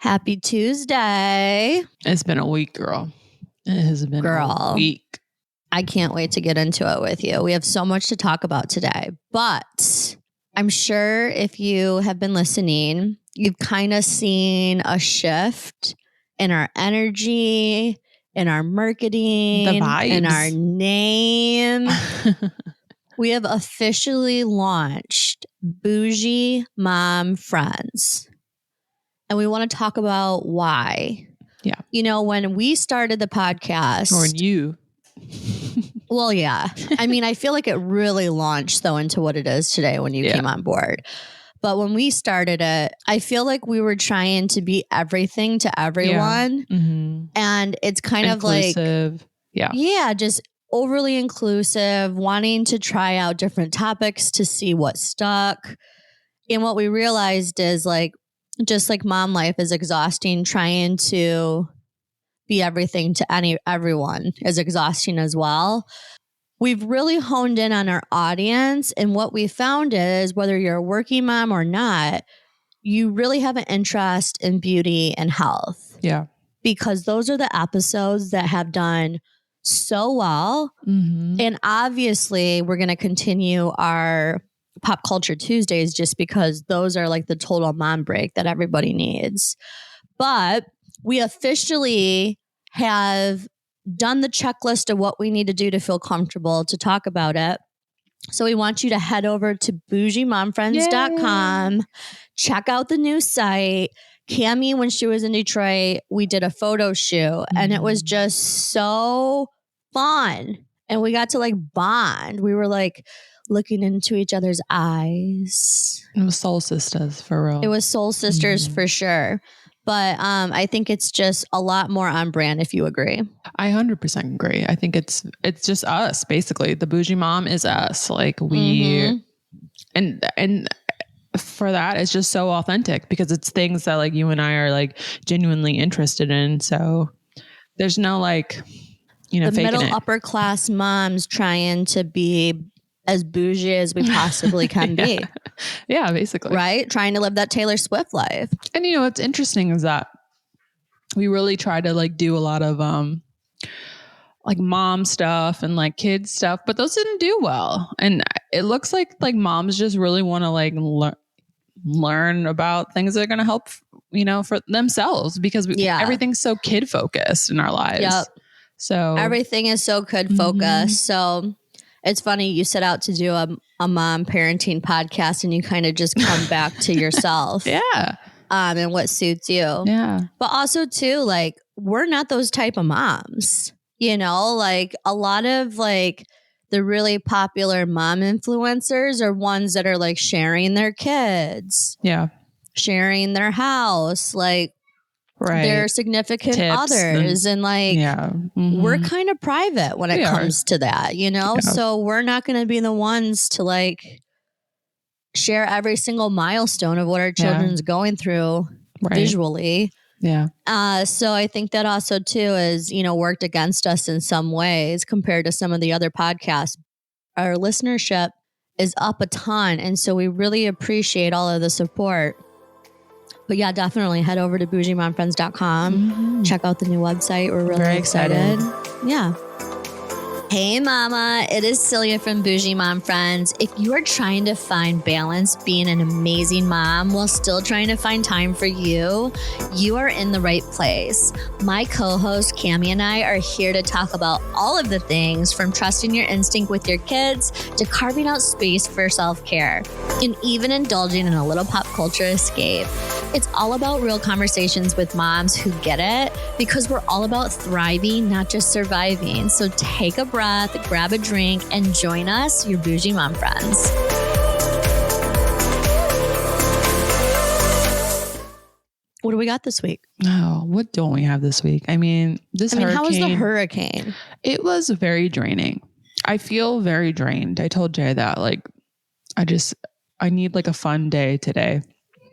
Happy Tuesday. It's been a week, girl. It has been a week. I can't wait to get into it with you. We have so much to talk about today, but I'm sure if you have been listening, you've kind of seen a shift in our energy, in our marketing, The vibes. in our name. We have officially launched Bougie Mom Friends. And we want to talk about why. Yeah. You know, when we started the podcast. Or you. Well, yeah. I mean, I feel like it really launched though into what it is today when you came on board. But when we started it, I feel like we were trying to be everything to everyone. Yeah. Mm-hmm. And it's kind inclusive. of like, yeah, just overly inclusive, wanting to try out different topics to see what stuck. And what we realized is like, just like mom life is exhausting, trying to be everything to everyone is exhausting as well. We've really honed in on our audience. And what we found is whether you're a working mom or not, you really have an interest in beauty and health. Yeah. Because those are the episodes that have done so well. Mm-hmm. And obviously we're going to continue our Pop Culture Tuesdays just because those are like the total mom break that everybody needs. But we officially have done the checklist of what we need to do to feel comfortable to talk about it. So we want you to head over to bougiemomfriends.com, check out the new site. Cammie, when she was in Detroit, we did a photo shoot and it was just so fun. And we got to like bond. We were like looking into each other's eyes. It was soul sisters for real. It was soul sisters for sure. But I think it's just a lot more on brand if you agree. I 100% agree. I think it's just us basically. The bougie mom is us. Like we and for that it's just so authentic because it's things that like you and I are like genuinely interested in. So there's no like, you know, the faking middle it. upper class moms trying to be as bougie as we possibly can be. Yeah, basically. Right? Trying to live that Taylor Swift life. And you know, what's interesting is that we really try to like do a lot of like mom stuff and like kids stuff, but those didn't do well. And it looks like moms just really want to like learn about things that are going to help, you know, for themselves because everything's so kid focused in our lives. Yep. So everything is so kid focused. So it's funny you set out to do a mom parenting podcast and you kind of just come back to yourself. Yeah. And what suits you. Yeah. But also too, like, we're not those type of moms, you know, like a lot of like the really popular mom influencers are ones that are like sharing their kids. Yeah. Sharing their house, like their significant tips others. And like, we're kind of private when it comes to that, you know? Yeah. So we're not going to be the ones to like share every single milestone of what our children's going through visually. Yeah. So I think that also too is, you know, worked against us in some ways compared to some of the other podcasts. Our listenership is up a ton. And so we really appreciate all of the support. But yeah, definitely head over to bougiemomfriends.com. Check out the new website. We're really Very excited. Yeah. Hey mama, it is Celia from Bougie Mom Friends. If you are trying to find balance being an amazing mom while still trying to find time for you, you are in the right place. My co-host Cammie and I are here to talk about all of the things from trusting your instinct with your kids to carving out space for self-care and even indulging in a little pop culture escape. It's all about real conversations with moms who get it because we're all about thriving, not just surviving. So take a breath, grab a drink, and join us, your Bougie Mom Friends. What do we got this week? Oh, what don't we have this week? I mean, hurricane. How was the hurricane? It was very draining. I feel very drained. I told Jay that, like, I need like a fun day today.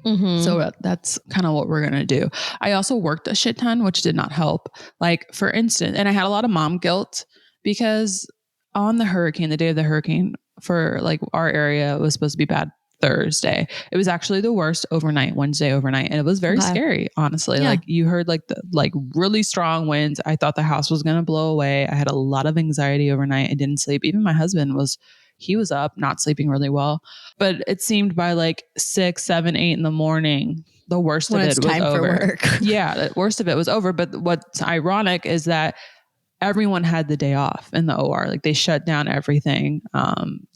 So that's kind of what we're going to do. I also worked a shit ton, which did not help. Like, for instance, and I had a lot of mom guilt because on the day of the hurricane for like our area, it was supposed to be bad Thursday. It was actually the worst overnight, Wednesday overnight. And it was very scary, honestly. Yeah. Like you heard like the really strong winds. I thought the house was going to blow away. I had a lot of anxiety overnight. I didn't sleep. Even my husband he was up, not sleeping really well. But it seemed by like 6, 7, 8 in the morning, the worst of it was time over. For work. Yeah, the worst of it was over. But what's ironic is that everyone had the day off in the OR. Like they shut down everything.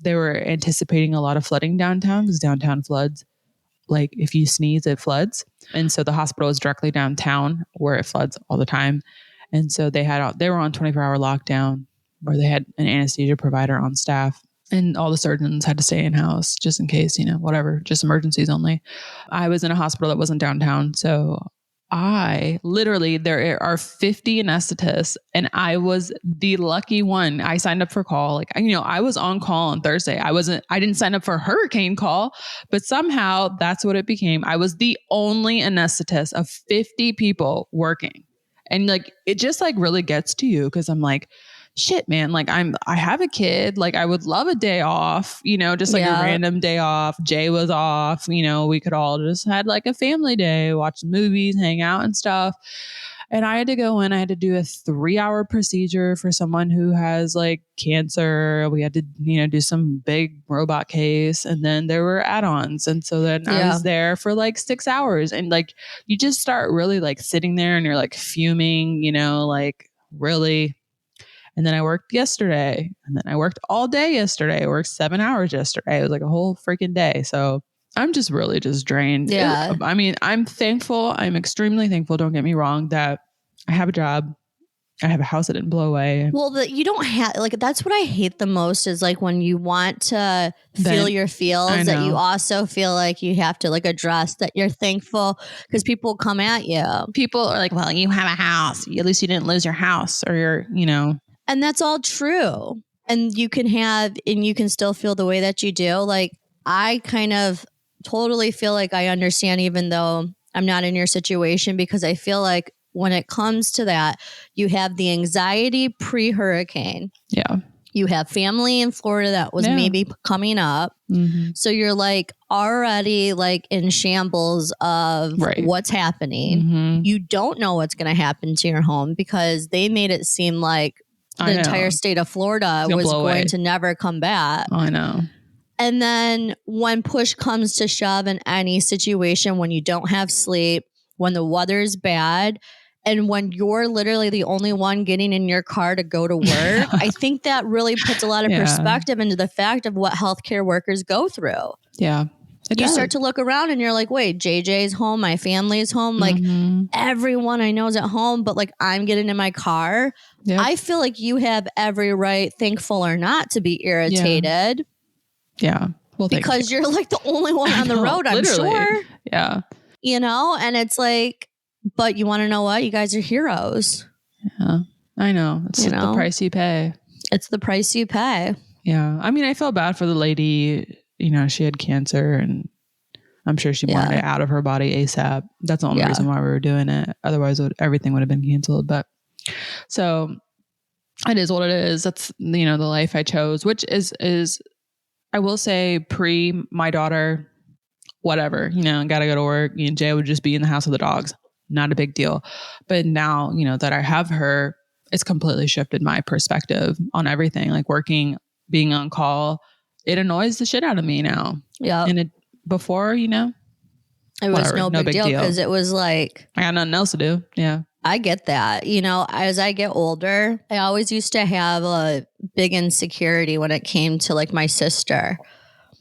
They were anticipating a lot of flooding downtown because downtown floods. Like if you sneeze, it floods. And so the hospital is directly downtown where it floods all the time. And so they were on 24-hour lockdown where they had an anesthesia provider on staff. And all the surgeons had to stay in-house just in case, whatever, just emergencies only. I was in a hospital that wasn't downtown. So there are 50 anesthetists and I was the lucky one. I signed up for call. Like, I was on call on Thursday. I didn't sign up for hurricane call, but somehow that's what it became. I was the only anesthetist of 50 people working. And like, it just like really gets to you. Cause I'm like, shit, man, like I have a kid, like I would love a day off, just like a random day off. Jay was off, we could all just had like a family day, watch movies, hang out and stuff. And I had to go in, I had to do a 3-hour procedure for someone who has like cancer. We had to, do some big robot case and then there were add-ons. And so then I was there for like 6 hours and like, you just start really like sitting there and you're like fuming, like really. And then I worked yesterday and then I worked all day yesterday. I worked 7 hours yesterday. It was like a whole freaking day. So I'm just really just drained. Yeah. I'm thankful. I'm extremely thankful. Don't get me wrong that I have a job. I have a house that didn't blow away. Well, you don't have like, that's what I hate the most is like when you want to feel your feels that you also feel like you have to like address that you're thankful because people come at you. People are like, well, you have a house. At least you didn't lose your house or your, And that's all true. And you can still feel the way that you do. Like I kind of totally feel like I understand even though I'm not in your situation because I feel like when it comes to that, you have the anxiety pre-hurricane. Yeah. You have family in Florida that was maybe coming up. Mm-hmm. So you're like already like in shambles of what's happening. Mm-hmm. You don't know what's going to happen to your home because they made it seem like the entire state of Florida was going to never come back. I know. And then when push comes to shove in any situation, when you don't have sleep, when the weather's bad, and when you're literally the only one getting in your car to go to work, I think that really puts a lot of perspective into the fact of what healthcare workers go through. Yeah. You start to look around and you're like, wait, JJ's home, my family's home, like everyone I know is at home, but like I'm getting in my car. Yep. I feel like you have every right, thankful or not, to be irritated. Yeah. Well, because you're like the only one on the road, I'm sure. Yeah. And it's like, but you want to know what? You guys are heroes. Yeah, I know. It's the price you pay. It's the price you pay. Yeah. I mean, I felt bad for the lady. She had cancer and I'm sure she wanted it out of her body ASAP. That's the only reason why we were doing it. Otherwise, everything would have been canceled. But so it is what it is. That's, the life I chose, which is I will say my daughter, whatever, got to go to work. Jay would just be in the house with the dogs. Not a big deal. But now, that I have her, it's completely shifted my perspective on everything. Like working, being on call, it annoys the shit out of me now. Yeah. And before, it was no big deal because it was like, I got nothing else to do. Yeah. I get that. As I get older, I always used to have a big insecurity when it came to like my sister.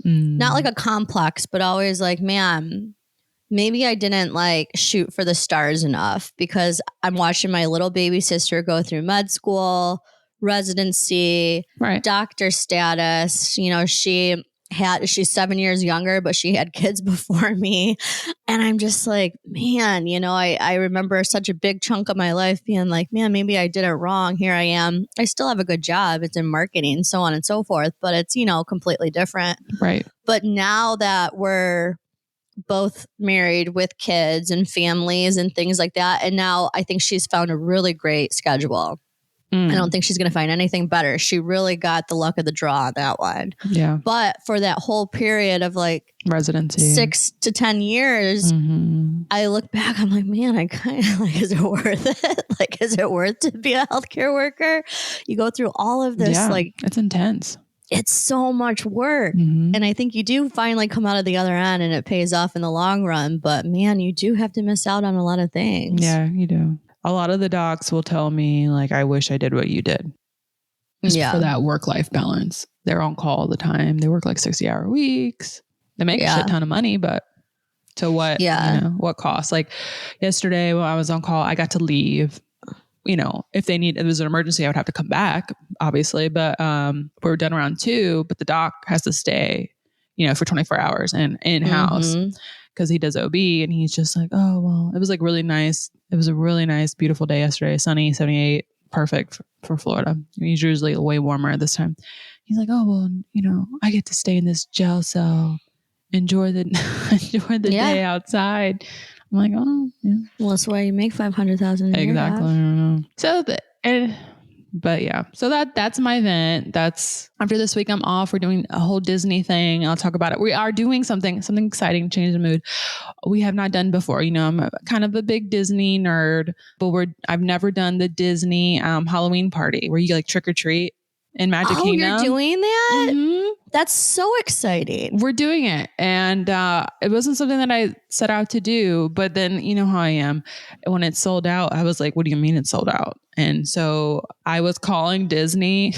Not like a complex, but always like, man, maybe I didn't like shoot for the stars enough because I'm watching my little baby sister go through med school, residency, doctor status. She's 7 years younger, but she had kids before me. And I'm just like, man, I remember such a big chunk of my life being like, man, maybe I did it wrong. Here I am. I still have a good job. It's in marketing, so on and so forth. But it's, completely different. Right. But now that we're both married with kids and families and things like that. And now I think she's found a really great schedule. I don't think she's going to find anything better. She really got the luck of the draw on that one. Yeah. But for that whole period of like residency, 6 to 10 years, I look back, I'm like, man, I kind of like, is it worth it? Like, is it worth to be a healthcare worker? You go through all of this, like, it's intense. It's so much work. And I think you do finally come out of the other end and it pays off in the long run. But man, you do have to miss out on a lot of things. Yeah, you do. A lot of the docs will tell me, like, I wish I did what you did. Just for that work-life balance. They're on call all the time. They work like 60-hour weeks. They make a shit ton of money, but to what, what cost? Like yesterday when I was on call, I got to leave. If it was an emergency, I would have to come back, obviously. But we were done around 2, but the doc has to stay, for 24 hours and in-house because he does OB. And he's just like, oh, well, it was like really nice. It was a really nice, beautiful day yesterday. Sunny, 78, perfect for Florida. He's usually way warmer this time. He's like, oh, well, I get to stay in this jail cell, enjoy the day outside. I'm like, oh, yeah. Well, that's why you make $500,000 a year. Exactly. So that's my event. That's after this week I'm off. We're doing a whole Disney thing. I'll talk about it. We are doing something exciting, change the mood. We have not done before. I'm kind of a big Disney nerd, but I've never done the Disney Halloween party where you like trick or treat in Magic Kingdom. You're doing that? That's so exciting. We're doing it. And it wasn't something that I set out to do, but then you know how I am. When it's sold out, I was like, what do you mean it's sold out? And so I was calling Disney.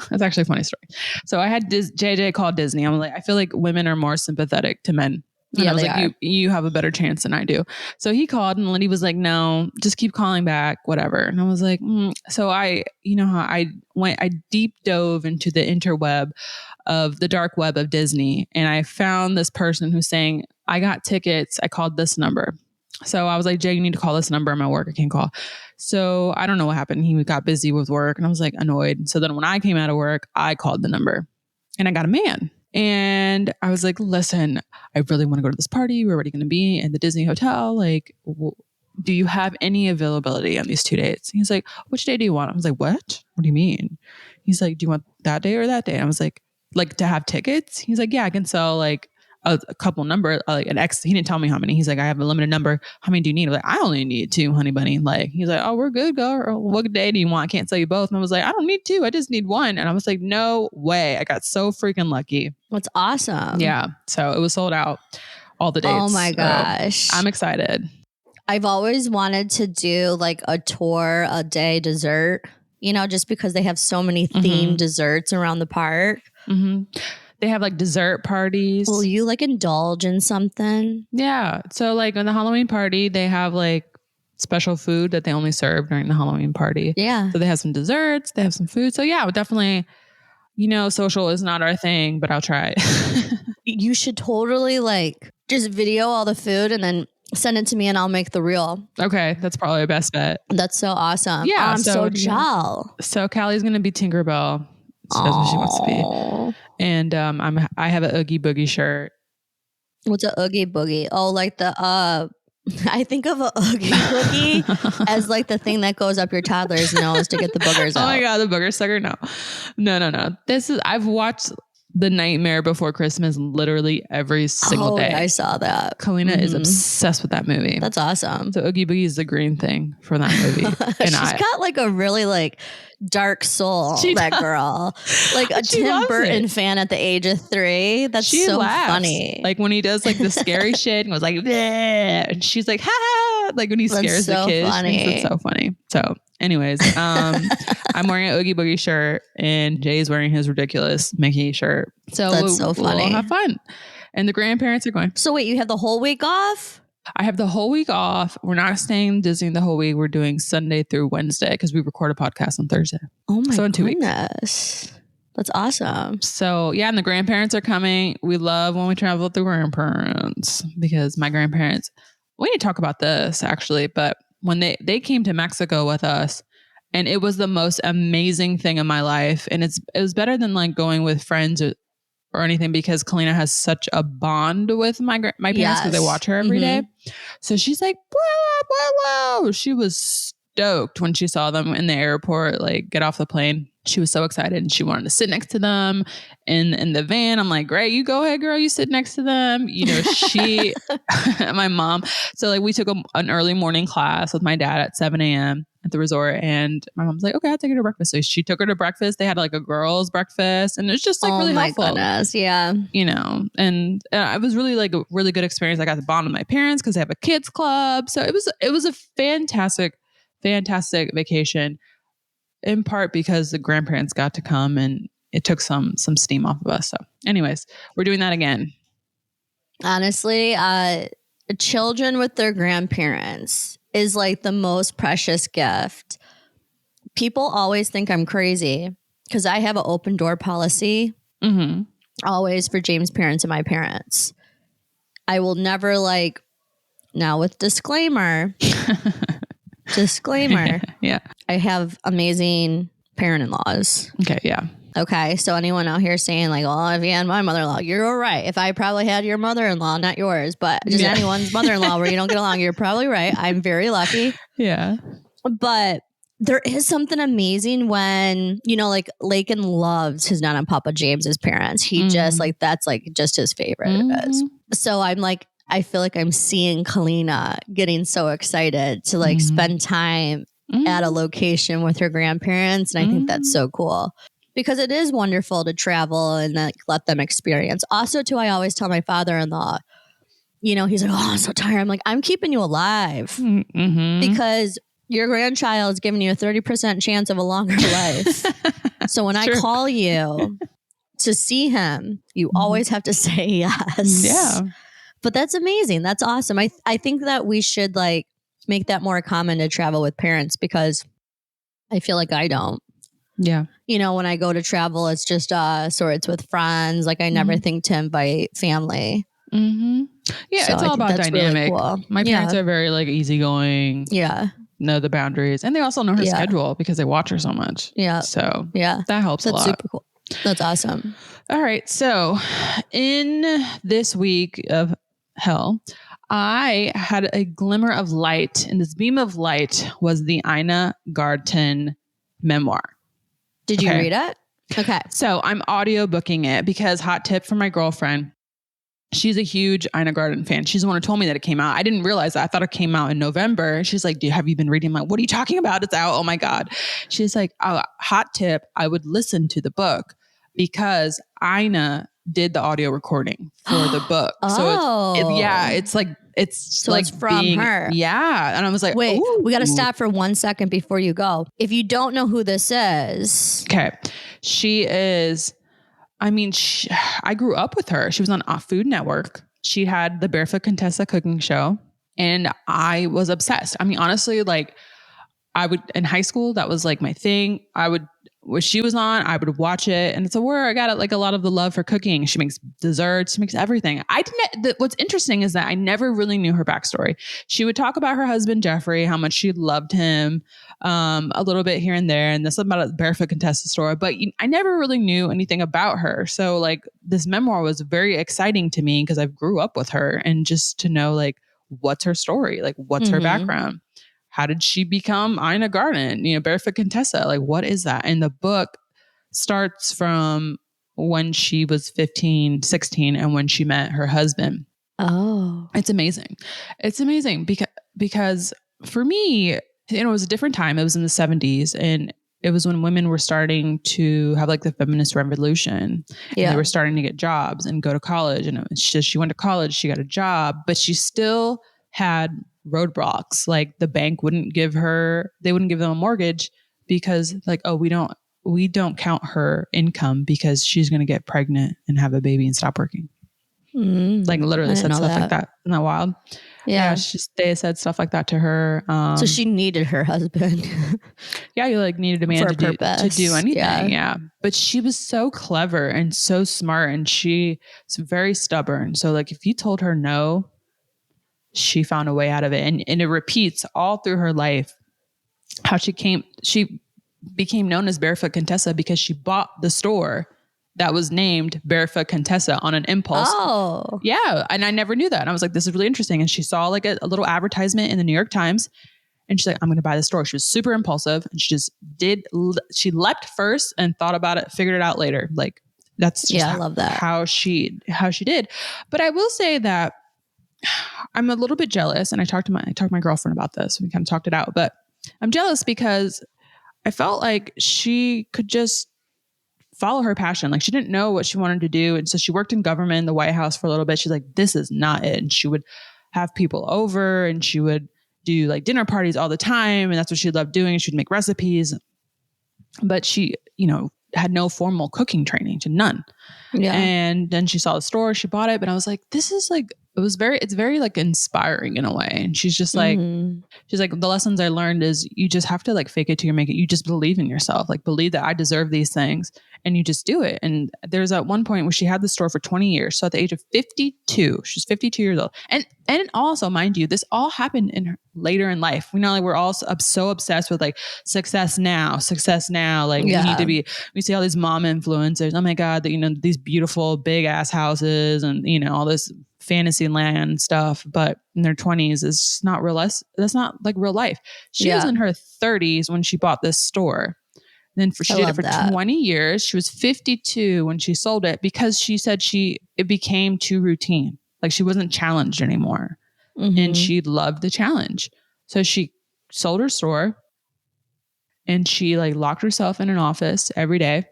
That's actually a funny story. So I had JJ call Disney. I'm like, I feel like women are more sympathetic to men. And I was like, you have a better chance than I do. So he called and Lindy was like, no, just keep calling back, whatever. And I was like, So I deep dove into the interweb of the dark web of Disney. And I found this person who's saying, I got tickets. I called this number. So I was like, Jay, you need to call this number. I'm at work. I can't call. So I don't know what happened. He got busy with work and I was like annoyed. So then when I came out of work, I called the number and I got a man. And I was like, listen, I really want to go to this party. We're already going to be in the Disney hotel. Like, do you have any availability on these 2 dates? He's like, which day do you want? I was like, what? What do you mean? He's like, do you want that day or that day? I was like to have tickets? He's like, yeah, I can sell like a couple number, like an X. He didn't tell me how many. He's like, I have a limited number. How many do you need? I'm like, I only need 2, honey bunny. Like, he's like, oh, we're good, girl. What day do you want? I can't sell you both. And I was like, I don't need 2. I just need 1. And I was like, no way. I got so freaking lucky. That's awesome. Yeah. So it was sold out all the dates. Oh my gosh. So I'm excited. I've always wanted to do like a tour, a day dessert, just because they have so many themed desserts around the park. They have like dessert parties. Will you like indulge in something? Yeah. So like on the Halloween party, they have like special food that they only serve during the Halloween party. Yeah. So they have some desserts, they have some food. So yeah, I would definitely, social is not our thing, but I'll try it. You should totally like just video all the food and then send it to me and I'll make the reel. Okay. That's probably a best bet. That's so awesome. Yeah. I'm so jealous. So Callie's going to be Tinkerbell. So that's what she wants to be. And I have an Oogie Boogie shirt. What's a Oogie Boogie? Oh, like the I think of a Oogie Boogie as like the thing that goes up your toddler's nose to get the boogers out. Oh my God, the booger sucker? No. I've watched The Nightmare Before Christmas literally every single day. I saw that. Kalina is obsessed with that movie. That's awesome. So Oogie Boogie is the green thing for that movie. And She's got like a really like dark soul, that girl. Like a Tim Burton fan at the age of 3. That's so funny. Like when he does like the scary shit and goes like, bleh, and she's like, ha, like when he scares the kids. It's so funny. So anyways, I'm wearing an Oogie Boogie shirt and Jay's wearing his ridiculous Mickey shirt. So that's so funny. We'll have fun. And the grandparents are going. So wait, you have the whole week off? I have the whole week off. We're not staying in Disney the whole week. We're doing Sunday through Wednesday because we record a podcast on Thursday. Oh my so in 2 goodness. Weeks. That's awesome. So yeah, and the grandparents are coming. We love when we travel with the grandparents because my grandparents, we need to talk about this actually, but when they came to Mexico with us and it was the most amazing thing in my life. And it was better than like going with friends or anything because Kalina has such a bond with my parents because they watch her every day. So she's like, blah, blah, blah. She was stoked when she saw them in the airport, like get off the plane. She was so excited and she wanted to sit next to them in the van. I'm like, great, you go ahead, girl. You sit next to them. You know, she, my mom. So like we took an early morning class with my dad at 7 a.m. at the resort. And my mom's like, okay, I'll take her to breakfast. So she took her to breakfast. They had like a girls breakfast and it was just like really helpful. Oh my goodness. Yeah. You know, and it was really like a really good experience. I got to bond with my parents because they have a kids club. So it was a fantastic vacation. In part because the grandparents got to come and it took some steam off of us. So anyways, we're doing that again. Honestly, children with their grandparents is like the most precious gift. People always think I'm crazy because I have an open door policy always for James' parents and my parents. I will never now with disclaimer, yeah. I have amazing parent-in-laws. Okay. Yeah. Okay. So anyone out here saying like, oh, if you had my mother-in-law, you're all right. If I probably had your mother-in-law, not yours, but just anyone's mother-in-law where you don't get along, you're probably right. I'm very lucky. Yeah. But there is something amazing when, you know, like Lakin loves his Nana and Papa James's parents. He just that's like just his favorite. So I'm like, I feel like I'm seeing Kalina getting so excited to like spend time at a location with her grandparents. And I think that's so cool because it is wonderful to travel and like let them experience. Also, too, I always tell my father-in-law, you know, he's like, oh, I'm so tired. I'm like, I'm keeping you alive because your grandchild's giving you a 30% chance of a longer life. So when I call you to see him, you always have to say yes. Yeah. But that's amazing. That's awesome. I think that we should like make that more common to travel with parents because I feel like I don't. Yeah. You know, when I go to travel, it's just or it's with friends. Like I never think to invite family. Yeah, so it's all about dynamic. Really cool. My parents are very like easygoing. Yeah. Know the boundaries. And they also know her schedule because they watch her so much. Yeah. So that helps a lot. That's super cool. That's awesome. All right. So in this week of hell, I had a glimmer of light, and this beam of light was the Ina Garten memoir. Did you read it? Okay. So I'm audiobooking it because hot tip from my girlfriend. She's a huge Ina Garten fan. She's the one who told me that it came out. I didn't realize that. I thought it came out in November. She's like, have you been reading? I'm like, what are you talking about? It's out. Oh my God. She's like, hot tip. I would listen to the book because Ina did the audio recording for the book. So it's from her. Yeah. And I was like, wait, we got to stop for 1 second before you go. If you don't know who this is. Okay. She is, I grew up with her. She was on Food Network. She had the Barefoot Contessa cooking show and I was obsessed. I mean, honestly, like in high school, that was like my thing. When she was on, I would watch it. And it's where I got like a lot of the love for cooking. She makes desserts, she makes everything. What's interesting is that I never really knew her backstory. She would talk about her husband, Jeffrey, how much she loved him, a little bit here and there. And this about a Barefoot Contessa story, but I never really knew anything about her. So like this memoir was very exciting to me because I grew up with her and just to know like, what's her story? Like what's her background? How did she become Ina Garten, Barefoot Contessa? Like, what is that? And the book starts from when she was 15, 16, and when she met her husband. Oh. It's amazing. It's amazing because for me, it was a different time. It was in the 70s, and it was when women were starting to have like the feminist revolution. Yeah. And they were starting to get jobs and go to college. And she went to college, she got a job, but she still had roadblocks. Like the bank wouldn't give them a mortgage because like, oh, we don't count her income because she's going to get pregnant and have a baby and stop working. Like literally said stuff like that. Isn't that wild? Yeah. They said stuff like that to her. So she needed her husband. Yeah. You like needed a man to do anything. Yeah. But she was so clever and so smart and she's very stubborn. So like if you told her no, she found a way out of it. And it repeats all through her life how she became known as Barefoot Contessa because she bought the store that was named Barefoot Contessa on an impulse. Oh. Yeah. And I never knew that. And I was like, this is really interesting. And she saw like a little advertisement in the New York Times And she's like, I'm going to buy the store. She was super impulsive and she leapt first and thought about it, figured it out later. Like that's just I love that. how she did. But I will say that I'm a little bit jealous. And I talked to my girlfriend about this. We kind of talked it out, but I'm jealous because I felt like she could just follow her passion. Like she didn't know what she wanted to do. And so she worked in government in the White House for a little bit. She's like, this is not it. And she would have people over and she would do like dinner parties all the time. And that's what she loved doing. She'd make recipes, but she, had no formal cooking training, to none. Yeah. And then she saw the store, she bought it, but I was like, this is like, it's very like inspiring in a way. And she's just like, she's like, the lessons I learned is you just have to like fake it till you make it. You just believe in yourself, like believe that I deserve these things and you just do it. And there's at one point where she had the store for 20 years. So at the age of 52, she's 52 years old. And also, mind you, this all happened later in life. We know like we're all so obsessed with like success now. Like we need to be, we see all these mom influencers. Oh my God, that, these beautiful big ass houses and, all this fantasy land stuff, but in their 20s is just not real. That's not like real life. She was in her 30s when she bought this store. Then she did it for 20 years. She was 52 when she sold it because she said it became too routine. Like she wasn't challenged anymore. And she loved the challenge. So she sold her store and she like locked herself in an office every day.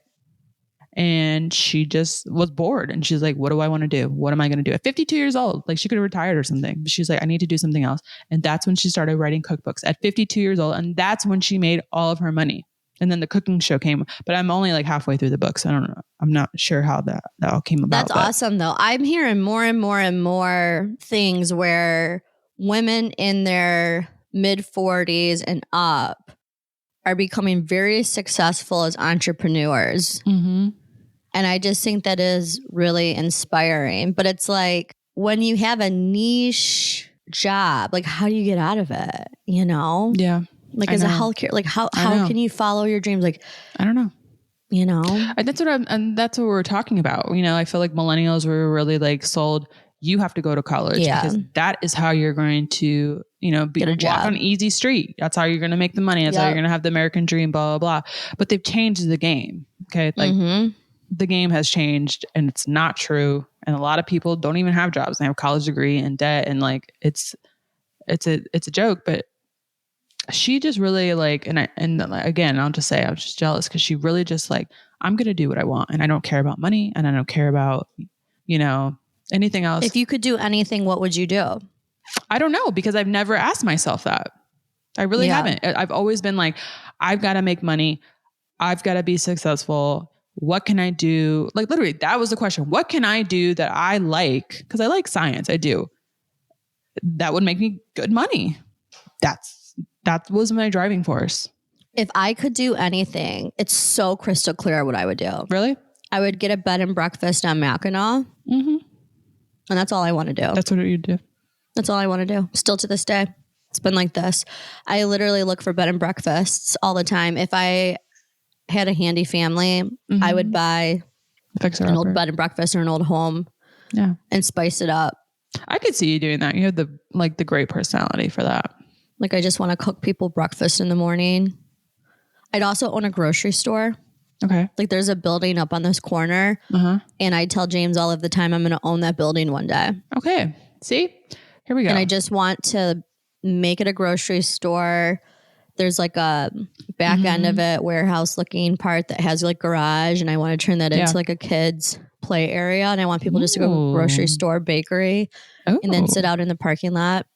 And she just was bored. And she's like, what do I want to do? What am I going to do? At 52 years old, like she could have retired or something. But she's like, I need to do something else. And that's when she started writing cookbooks at 52 years old. And that's when she made all of her money. And then the cooking show came, but I'm only like halfway through the book. So I don't know. I'm not sure how that all came about. That's awesome though. I'm hearing more and more and more things where women in their mid 40s and up are becoming very successful as entrepreneurs. And I just think that is really inspiring. But it's like when you have a niche job, like how do you get out of it? Yeah. Like as a healthcare, like how can you follow your dreams? Like, I don't know. And that's what we're talking about. I feel like millennials were really like sold. You have to go to college because that is how you're going to, walk on easy street. That's how you're going to make the money. That's how you're going to have the American dream, blah, blah, blah. But they've changed the game. Okay. Like the game has changed and it's not true. And a lot of people don't even have jobs. They have a college degree and debt. And like, it's a joke, but she just really like, and again, I'll just say I was just jealous because she really just like, I'm going to do what I want and I don't care about money and I don't care about, anything else. If you could do anything, what would you do? I don't know because I've never asked myself that. I really haven't. I've always been like, I've got to make money. I've got to be successful. What can I do? Like literally that was the question. What can I do that I like? Because I like science. I do. That would make me good money. That was my driving force. If I could do anything, it's so crystal clear what I would do. Really? I would get a bed and breakfast on Mackinac. And that's all I want to do. That's what you do. That's all I want to do. Still to this day. It's been like this. I literally look for bed and breakfasts all the time. If I had a handy family, I would buy an old bed and breakfast or an old home and spice it up. I could see you doing that. You have the great personality for that. Like I just want to cook people breakfast in the morning. I'd also own a grocery store. Okay. Like there's a building up on this corner and I tell James all of the time, I'm going to own that building one day. Okay. See, here we go. And I just want to make it a grocery store. There's like a back end of it, warehouse looking part that has like garage. And I want to turn that into like a kid's play area. And I want people just to go to the grocery store, bakery, and then sit out in the parking lot.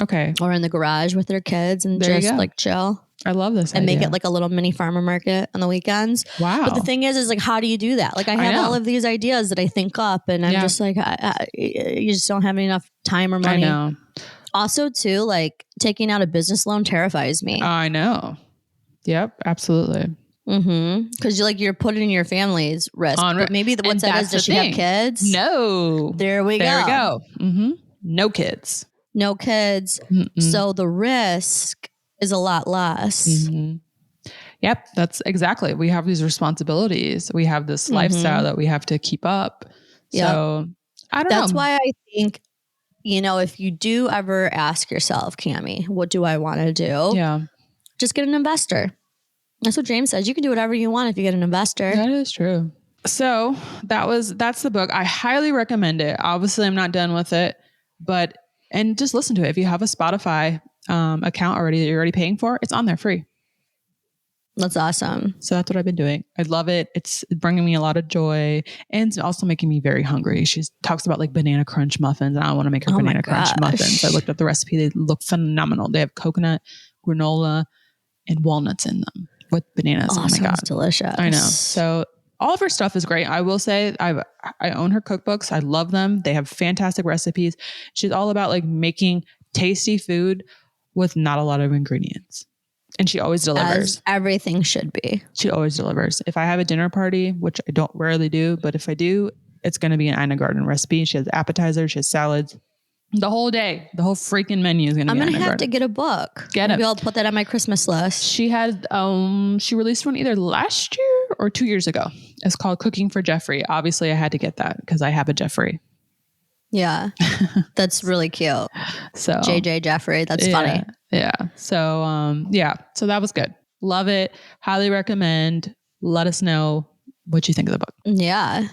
Okay. Or in the garage with their kids and just like chill. I love this and idea. make it like a little mini farmer market on the weekends. Wow. But the thing is like, how do you do that? Like I have all of these ideas that I think up and I'm just like, you just don't have enough time or money. I know. Also too, like taking out a business loan terrifies me. I know. Yep. Absolutely. Because you're putting your family's risk. But maybe what's that is, does she have kids? No. There we go. No kids. No kids. So the risk is a lot less. Yep. That's exactly. We have these responsibilities. We have this lifestyle that we have to keep up. So I don't know. That's why I think, if you do ever ask yourself, Cammie, what do I want to do? Yeah. Just get an investor. That's what James says. You can do whatever you want if you get an investor. That is true. So that's the book. I highly recommend it. Obviously, I'm not done with it, and just listen to it. If you have a Spotify account already that you're already paying for, it's on there free. That's awesome. So that's what I've been doing. I love it. It's bringing me a lot of joy and it's also making me very hungry. She talks about like banana crunch muffins and I want to make her banana crunch muffins. I looked at the recipe. They look phenomenal. They have coconut, granola, and walnuts in them with bananas. Oh my God. Delicious. I know. So all of her stuff is great. I will say I own her cookbooks. I love them. They have fantastic recipes. She's all about like making tasty food with not a lot of ingredients. And she always delivers. As everything should be. She always delivers. If I have a dinner party, which I don't rarely do, but if I do, it's going to be an Ina Garten recipe. She has appetizers, she has salads. The whole day, the whole freaking menu is going to be Ina Garten. I'm going to have to get a book. Maybe I'll put that on my Christmas list. She had, she released one either last year or 2 years ago. It's called Cooking for Jeffrey. Obviously, I had to get that because I have a Jeffrey. Yeah. That's really cute. So JJ Jeffrey. That's funny. Yeah. So, so that was good. Love it. Highly recommend. Let us know what you think of the book. Yeah.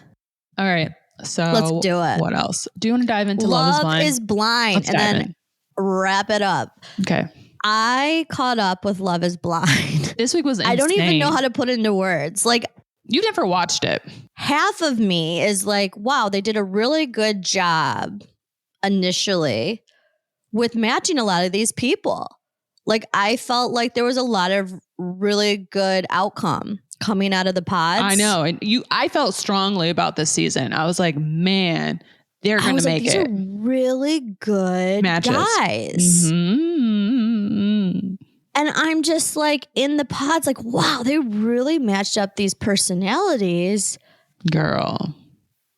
All right. So let's do it. What else? Do you want to dive into Love is Blind? Let's and then wrap it up. Okay. I caught up with Love is Blind. This week was insane. I don't even know how to put it into words. Like, you've never watched it. Half of me is like, wow, they did a really good job initially with matching a lot of these people. Like, I felt like there was a lot of really good outcome coming out of the pods. I know. And I felt strongly about this season. I was like, man, they're going to make these it. Are really good matches. Guys. Mm-hmm. And I'm just like in the pods, like, wow, they really matched up these personalities. Girl.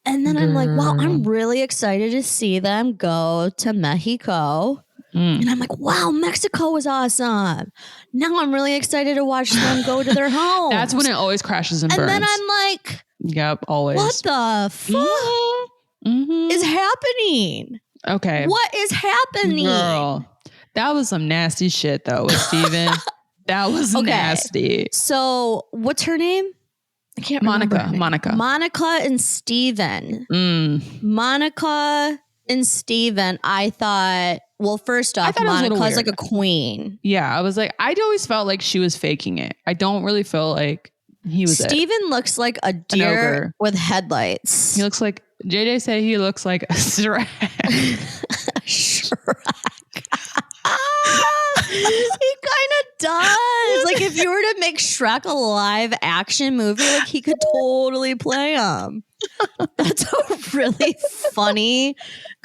And then I'm like, wow, I'm really excited to see them go to Mexico. And I'm like, wow, Mexico was awesome. Now I'm really excited to watch them go to their homes. That's when it always crashes and burns. And then I'm like, yep, always. What the fuck is happening? Okay. What is happening? Girl, that was some nasty shit though with Steven. That was nasty. So what's her name? I can't remember. Monica and Steven. Monica and Steven, I thought, well, first off, Monica's like a queen. Yeah, I was like, I always felt like she was faking it. I don't really feel like he was Steven looks like a deer with headlights. He looks like, JJ said he looks like a Shrek. Shrek. He kind of does. Like, if you were to make Shrek a live action movie, like, he could totally play him. That's a really funny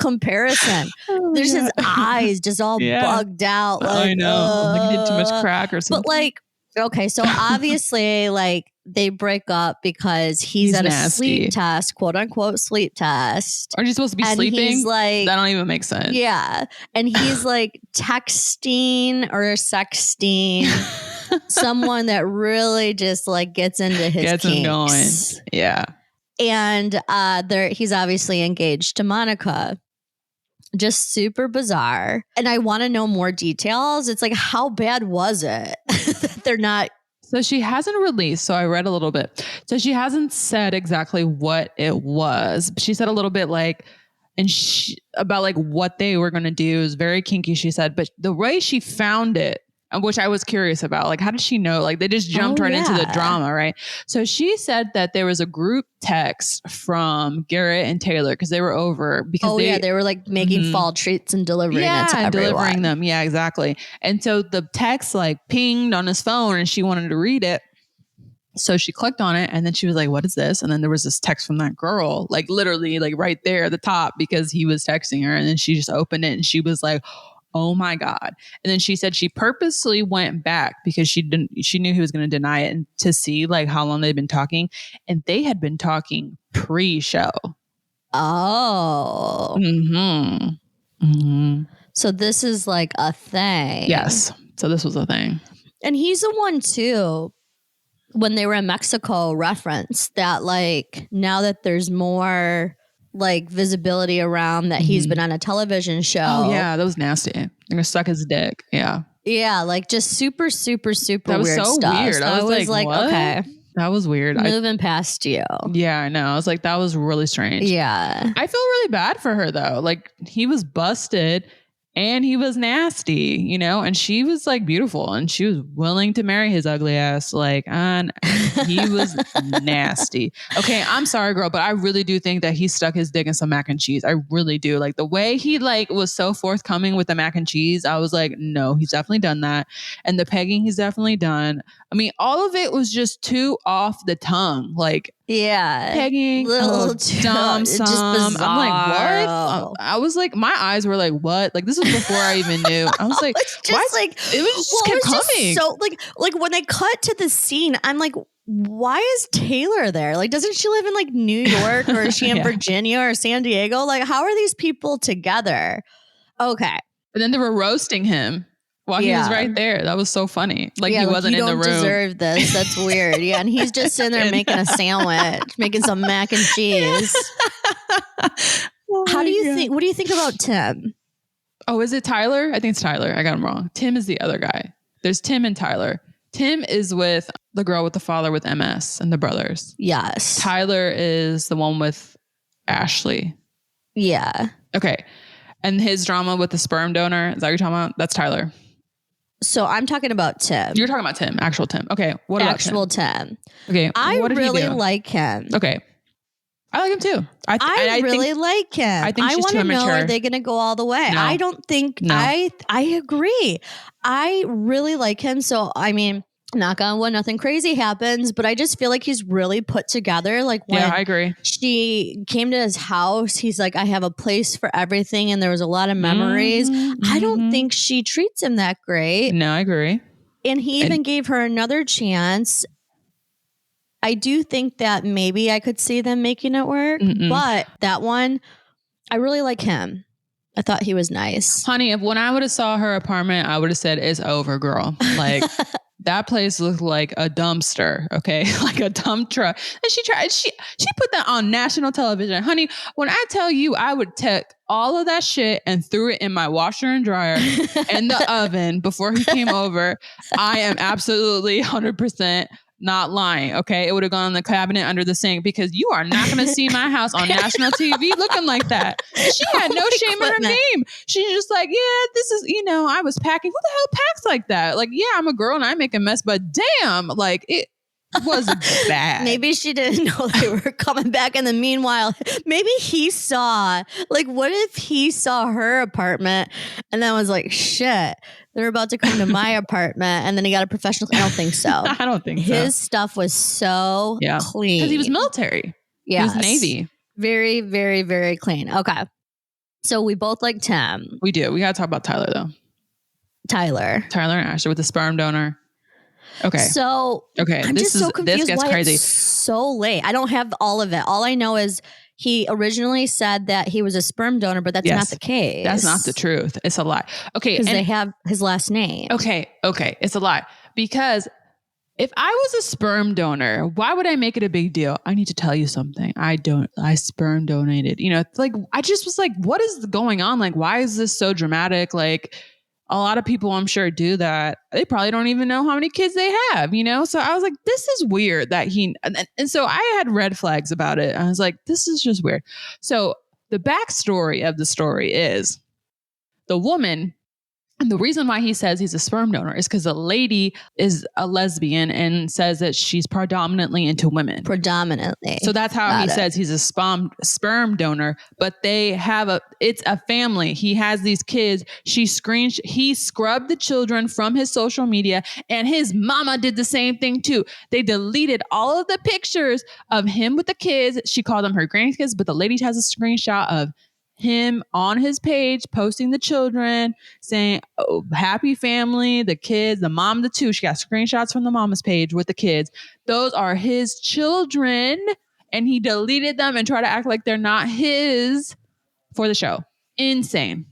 comparison. There's his eyes just all bugged out. Like, I know. Like he did too much crack or something. But like, okay, so obviously, like, they break up because he's at a sleep test, quote unquote sleep test. Aren't you supposed to be sleeping? He's like, that don't even make sense. Yeah. And he's like texting or sexting someone that really just like gets into his kinks. Him going. Yeah. And he's obviously engaged to Monica. Just super bizarre. And I want to know more details. It's like, how bad was it that they're not? So she hasn't released. So I read a little bit. So she hasn't said exactly what it was. She said a little bit like, about like what they were going to do is very kinky, she said. But the way she found it, which I was curious about, like, how did she know? Like, they just jumped into the drama, right? So she said that there was a group text from Garrett and Taylor because they were over. Because they were like making fall treats and delivering it to everyone. Delivering them. Yeah, exactly. And so the text like pinged on his phone and she wanted to read it. So she clicked on it and then she was like, what is this? And then there was this text from that girl, like literally like right there at the top because he was texting her. And then she just opened it and she was like, oh my God. And then she said she purposely went back because she knew he was going to deny it and to see like how long they'd been talking. And they had been talking pre-show. Oh. So this is like a thing. Yes. So this was a thing. And he's the one too, when they were in Mexico, referenced that like now that there's more like visibility around that he's been on a television show. Oh yeah, that was nasty. You're gonna suck his dick. Yeah. Yeah, like just super, super, super That was weird so stuff. weird. So I was like, what? okay, That was weird. moving past you. Yeah, I know. I was like, that was really strange. Yeah. I feel really bad for her though. Like he was busted and he was nasty, you know, and she was like beautiful and she was willing to marry his ugly ass. Like, and he was nasty. Okay, I'm sorry, girl, but I really do think that he stuck his dick in some mac and cheese. I really do. Like the way he like was so forthcoming with the mac and cheese, I was like, no, he's definitely done that. And the pegging he's definitely done. I mean, all of it was just too off the tongue. Like, yeah, pegging, little dumb, just bizarre. I'm like, what? I was like, my eyes were like, what? Like this was before I even knew. I was like, it's just why? like It was just kept coming. So like when they cut to the scene, I'm like, why is Taylor there? Like, doesn't she live in like New York or is she in Virginia or San Diego? Like, how are these people together? Okay. And then they were roasting him while he was right there. That was so funny. Like he wasn't in the room. You don't deserve this. That's weird. Yeah, and he's just sitting there making a sandwich, making some mac and cheese. How do you think? What do you think about Tim? Oh, is it Tyler? I think it's Tyler. I got him wrong. Tim is the other guy. There's Tim and Tyler. Tim is with the girl with the father with MS and the brothers. Yes. Tyler is the one with Ashley. Yeah. Okay. And his drama with the sperm donor, is that what you're talking about? That's Tyler. So I'm talking about Tim. You're talking about Tim, actual Tim. Okay. What about actual Tim? Okay. I what did really he do? like him. Okay. I like him too. I really like him. I think she's too immature. I want to know, are they going to go all the way? No. I don't think, No. I agree. I really like him. So, I mean, knock on wood, nothing crazy happens, but I just feel like he's really put together. Like when I agree. she came to his house, he's like, I have a place for everything. And there was a lot of memories. I don't think she treats him that great. No, I agree. And he even gave her another chance. I do think that maybe I could see them making it work, but that one, I really like him. I thought he was nice. Honey, if when I would have saw her apartment, I would have said, it's over, girl. Like that place looked like a dumpster. Okay. Like a dump truck. And she put that on national television. Honey, when I tell you I would take all of that shit and threw it in my washer and dryer in the oven before he came over, I am absolutely 100% not lying. Okay. It would have gone in the cabinet under the sink because you are not going to see my house on national TV looking like that. And she had no shame in her game. She's just like, yeah, this is, I was packing. Who the hell packs like that? Like, yeah, I'm a girl and I make a mess, but damn, like it was bad. Maybe she didn't know they were coming back. In the meanwhile, maybe he saw, like, what if he saw her apartment and then was like, shit, they're about to come to my apartment, and then he got a professional. I don't think so. I don't think so. His stuff was so clean. Because he was military. Yeah. He was Navy. Very, very, very clean. Okay. So we both like Tim. We do. We got to talk about Tyler, though. Tyler and Ashley with the sperm donor. Okay. So I'm just so confused. This gets why crazy. It's so late. I don't have all of it. All I know is he originally said that he was a sperm donor, but that's not the case. That's not the truth. It's a lie. Okay. Because they have his last name. Okay. It's a lie. Because if I was a sperm donor, why would I make it a big deal? I need to tell you something. I sperm donated. It's like, I just was like, what is going on? Like, why is this so dramatic? Like, a lot of people, I'm sure, do that. They probably don't even know how many kids they have, So I was like, this is weird that and so I had red flags about it. I was like, this is just weird. So the backstory of the story is the woman. And the reason why he says he's a sperm donor is because the lady is a lesbian and says that she's predominantly into women. Predominantly. So that's how he says he's a sperm donor, but it's a family. He has these kids. He scrubbed the children from his social media, and his mama did the same thing too. They deleted all of the pictures of him with the kids. She called them her grandkids, but the lady has a screenshot of him on his page posting the children saying, oh, happy family, the kids, the mom, the two. She got screenshots from the mama's page with the kids. Those are his children. And he deleted them and tried to act like they're not his for the show. Insane.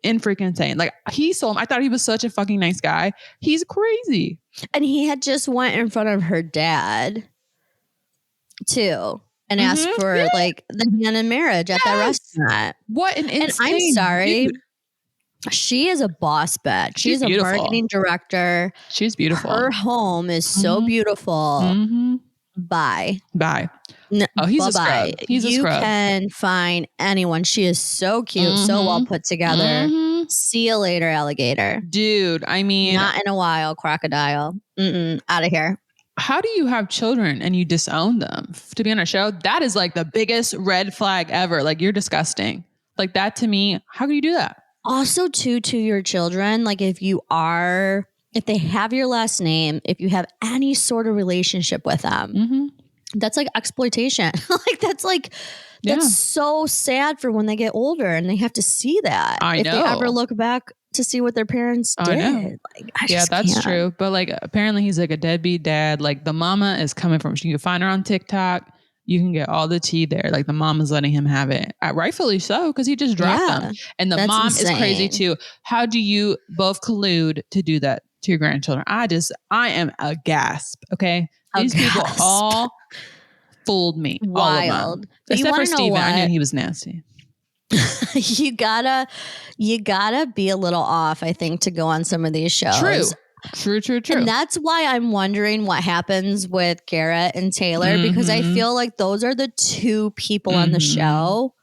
Freaking insane. Like he sold him. I thought he was such a fucking nice guy. He's crazy. And he had just went in front of her dad too. and asked for like the hand in marriage at that restaurant. What an insane. And I'm sorry. dude. She is a boss bitch. She's a beautiful. marketing director. She's beautiful. Her home is so beautiful. Bye. Oh, he's a scrub. He's a scrub. You can find anyone. She is so cute, so well put together. See you later, alligator. Dude, I mean. Not in a while, crocodile. Out of here. How do you have children and you disown them to be on a show? That is like the biggest red flag ever. Like, you're disgusting. Like, that to me, how can you do that? Also, to your children, like if they have your last name, if you have any sort of relationship with them, that's like exploitation. That's so sad for when they get older and they have to see that. If they ever look back to see what their parents did. Like, that's true. But like, apparently he's like a deadbeat dad. Like, the mama is coming from, you can find her on TikTok. You can get all the tea there. Like, the mom is letting him have it. Rightfully so, because he just dropped them. And the mom is crazy too. How do you both collude to do that to your grandchildren? I am aghast. Okay. These people all fooled me. Wild. All of them. Except for Steven. I knew he was nasty. You gotta be a little off, I think, to go on some of these shows. True. And that's why I'm wondering what happens with Garrett and Taylor, because I feel like those are the two people on the show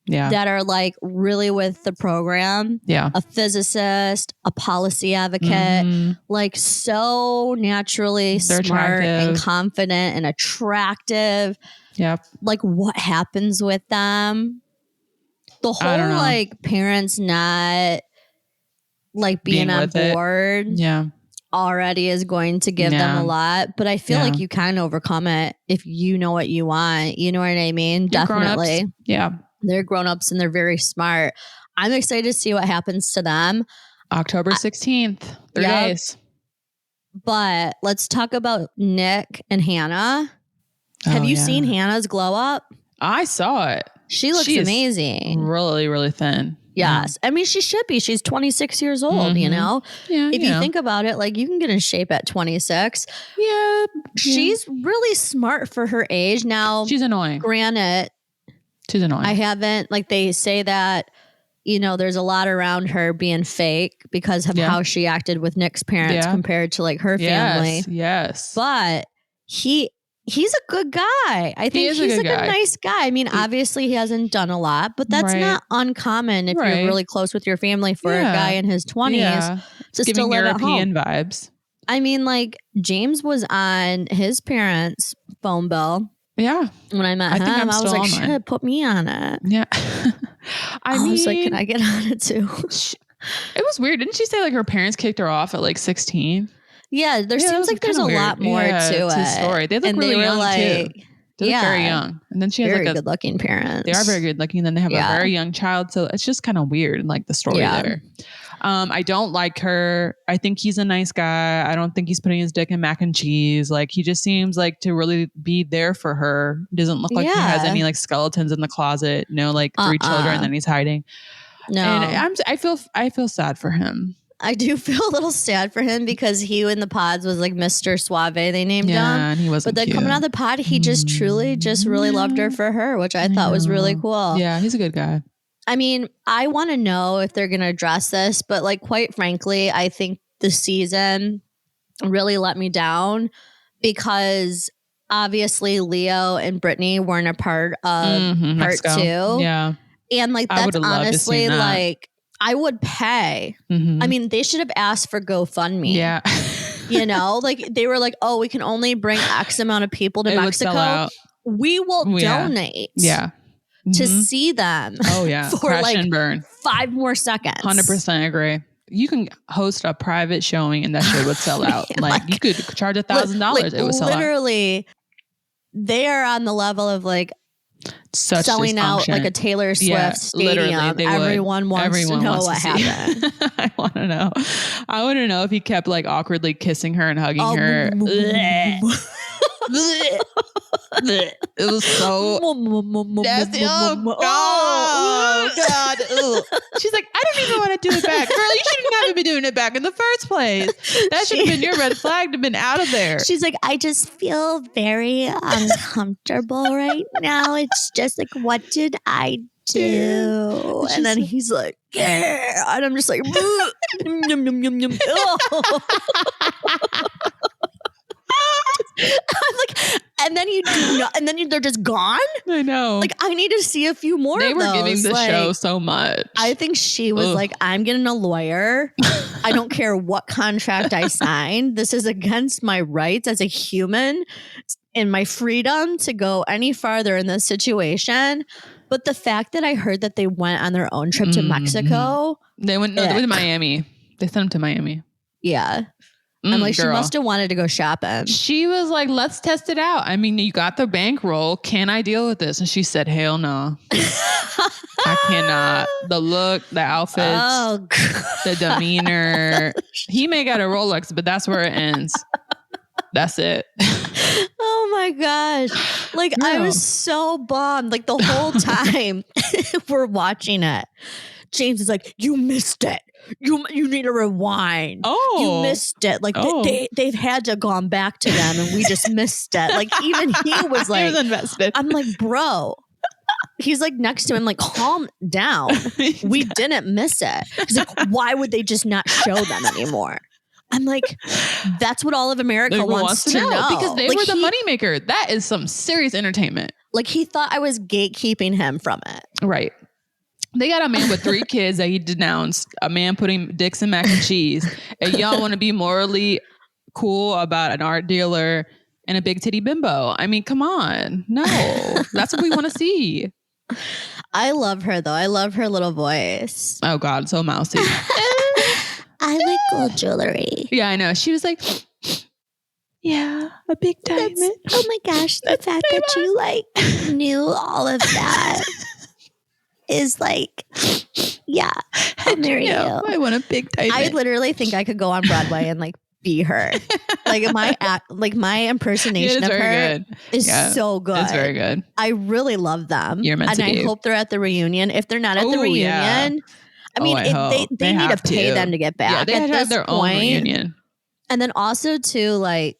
that are like really with the program. Yeah. A physicist, a policy advocate, like so naturally smart and confident and attractive. Yep. Like, what happens with them? The whole like parents not like being on board. Yeah. Already is going to give them a lot, but I feel like you can overcome it if you know what you want. You know what I mean? You're definitely. Grown-ups. Yeah. They're grown-ups and they're very smart. I'm excited to see what happens to them. October 16th, 3 days. But let's talk about Nick and Hannah. Have you seen Hannah's glow up? I saw it. She looks amazing. Really, really thin. Yes. I mean, she should be. She's 26 years old, you know? Yeah. If you think about it, like, you can get in shape at 26. Yeah. She's really smart for her age. Now, she's annoying. Granted, she's annoying. I haven't, like, they say that, you know, there's a lot around her being fake because of how she acted with Nick's parents compared to, like, her family. Yes. But he's a good guy. I think he's a nice guy. I mean, obviously he hasn't done a lot, but that's not uncommon if you're really close with your family for a guy in his 20s to still live at home. European vibes. I mean, like, James was on his parents' phone bill. Yeah. When I met him, I was like, shit, put me on it. Yeah. I was like, can I get on it too? It was weird. Didn't she say like her parents kicked her off at like 16? Yeah, there seems like there's a lot more to it. Story. They look really young too. They look very young. And then she has very good looking parents. They are very good looking. And then they have a very young child. So it's just kind of weird, like the story there. I don't like her. I think he's a nice guy. I don't think he's putting his dick in mac and cheese. Like, he just seems like to really be there for her. Doesn't look like he has any like skeletons in the closet. No, like 3 children that he's hiding. No. And I feel sad for him. I do feel a little sad for him because he in the pods was like Mr. Suave, they named him. And he wasn't But then coming out of the pod, he just truly just really loved her for her, which I thought was really cool. Yeah, he's a good guy. I mean, I want to know if they're going to address this, but like, quite frankly, I think the season really let me down because obviously Leo and Brittany weren't a part of part Mexico. 2. Yeah. And like, that's honestly like, I would pay. I mean, they should have asked for GoFundMe. Yeah. You know, like they were like, oh, we can only bring X amount of people to Mexico. We will donate. Yeah. To see them. Oh, yeah. For Crash like and burn. 5 more seconds. 100% agree. You can host a private showing and that shit would sell out. like you could charge $1,000. It would sell out. Literally, they are on the level of like, such selling out like a Taylor Swift stadium. Everyone wants to know what happened. I want to know. I want to know if he kept like awkwardly kissing her and hugging her. It was so nasty. Oh, God. Ugh. She's like, I don't even want to do it back. Girl, you shouldn't have been doing it back in the first place. That should have been your red flag to have been out of there. She's like, I just feel very uncomfortable right now. It's just like, what did I do? And then he's like, yeah. And I'm just like, yum, yum, yum, yum. I'm like, and then you do not, and then they're just gone. I know. Like, I need to see a few more. They of were those. giving the show so much. I think she was like, I'm getting a lawyer. I don't care what contract I signed. This is against my rights as a human and my freedom to go any farther in this situation. But the fact that I heard that they went on their own trip to Mexico. They went to Miami. They sent them to Miami. Yeah. I'm like, girl. She must have wanted to go shopping. She was like, let's test it out. I mean, you got the bankroll. Can I deal with this? And she said, hell no. I cannot. The look, the outfits, the demeanor. He may got a Rolex, but that's where it ends. That's it. Oh my gosh. Like, I was so bummed. Like, the whole time we're watching it, James is like, you missed it. You need to rewind. Oh, you missed it. Like they've had to have gone back to them, and we just missed it. Like, even he was like, he was invested. I'm like, bro. He's like next to him, like, calm down. We didn't miss it. He's like, why would they just not show them anymore? I'm like, that's what all of America wants to know. Because they were the moneymaker. That is some serious entertainment. Like, he thought I was gatekeeping him from it. Right. They got a man with 3 kids that he denounced, a man putting dicks in mac and cheese. And y'all want to be morally cool about an art dealer and a big titty bimbo. I mean, come on. No, that's what we want to see. I love her, though. I love her little voice. Oh, God. So mousy. I like gold jewelry. Yeah, I know. She was like, yeah, a big diamond. Oh my gosh. The fact that you like knew all of that. Is like, yeah, I'll marry you. I want a big diamond. I literally think I could go on Broadway and like be her. Like my impersonation of her is so good. It's very good. I really love them. You're meant to be. I hope they're at the reunion. If they're not at the reunion, I mean, they need to pay them to get back. Yeah, they have their own reunion. And then also too, like,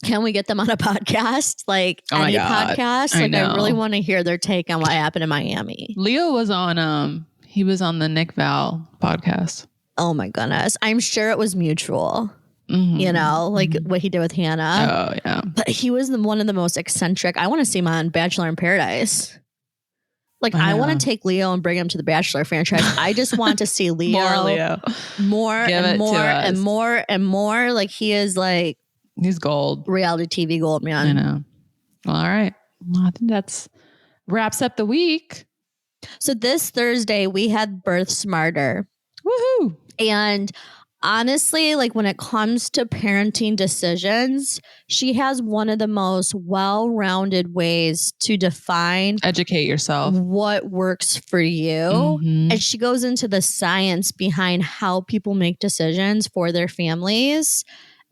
can we get them on a podcast? Like, any podcast? Like, I really want to hear their take on what happened in Miami. Leo was on he was on the Nick Val podcast. Oh my goodness. I'm sure it was mutual. Mm-hmm. You know, like what he did with Hannah. Oh yeah. But he was one of the most eccentric. I want to see him on Bachelor in Paradise. Like, I want to take Leo and bring him to the Bachelor franchise. I just want to see Leo. More Leo. More and more and more and more. Like, he is like, he's gold. Reality TV gold, man. I know. Well, all right. Well, I think that's wraps up the week. So this Thursday, we had Birth Smarter. Woohoo. And honestly, like, when it comes to parenting decisions, she has one of the most well-rounded ways to educate yourself, what works for you. Mm-hmm. And she goes into the science behind how people make decisions for their families.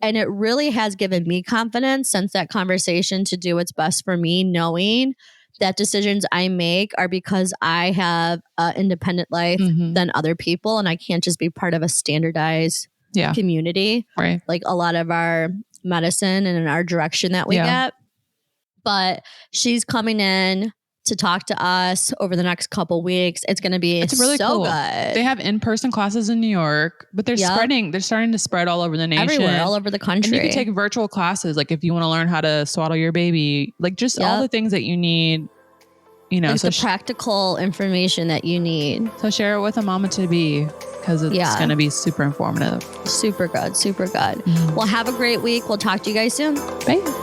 And it really has given me confidence since that conversation to do what's best for me, knowing that decisions I make are because I have an independent life than other people. And I can't just be part of a standardized community. Right. Like a lot of our medicine and in our direction that we get. But she's coming in to talk to us over the next couple weeks. It's going to be really so cool. Good. They have in-person classes in New York, but they're starting to spread all over the nation. Everywhere, all over the country. And you can take virtual classes. Like if you want to learn how to swaddle your baby, like just all the things that you need, you know, like so the practical information that you need. So share it with a mama to be, because it's going to be super informative. Super good. Super good. Mm-hmm. Well, have a great week. We'll talk to you guys soon. Bye.